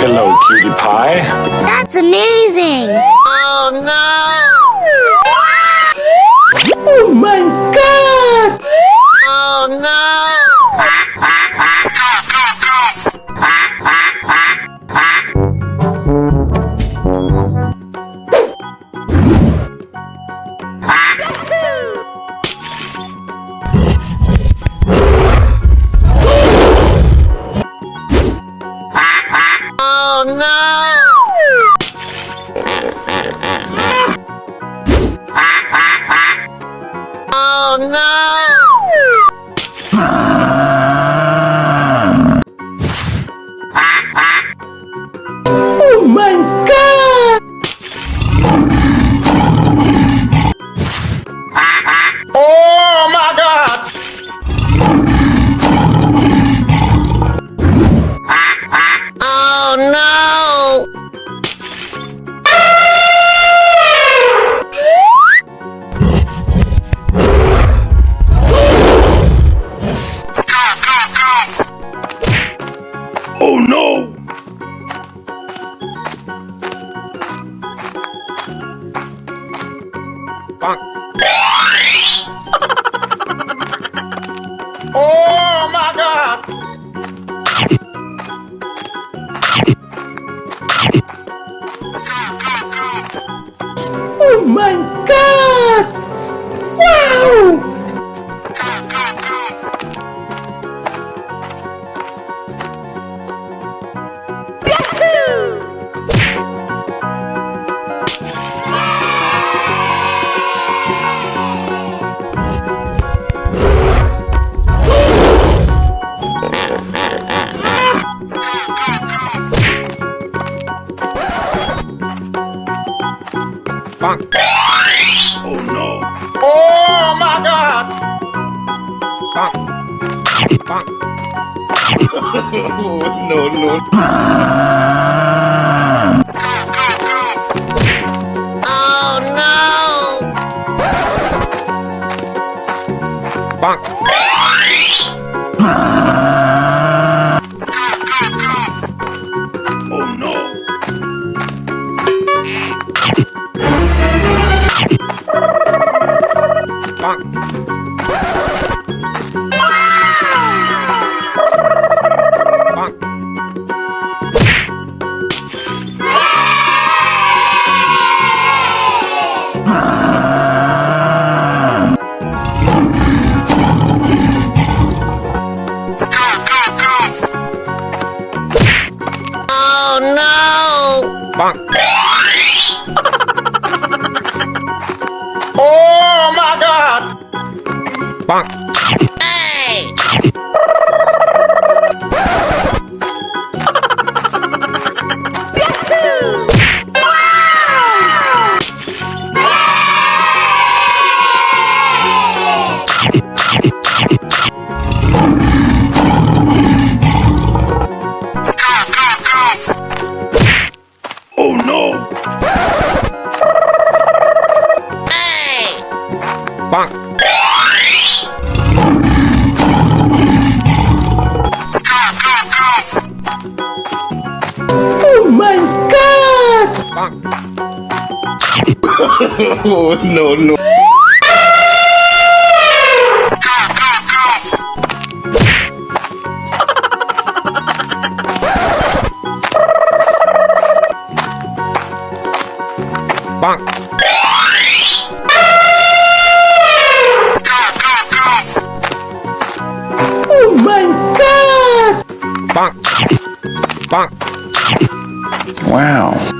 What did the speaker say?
Hello, cutie pie. That's amazing! Oh no! Oh my God! Oh no! Oh no! Oh no! Oh my God! Oh my God! Oh no! Oh no! Oh my God! Oh my God! Wow! Oh no! Oh my God! No, no. Oh no! Oh no! Oh no! Oh my God! Hey! Oh no! Hey! Oh my God! Oh no, no. Oh my God! Wow.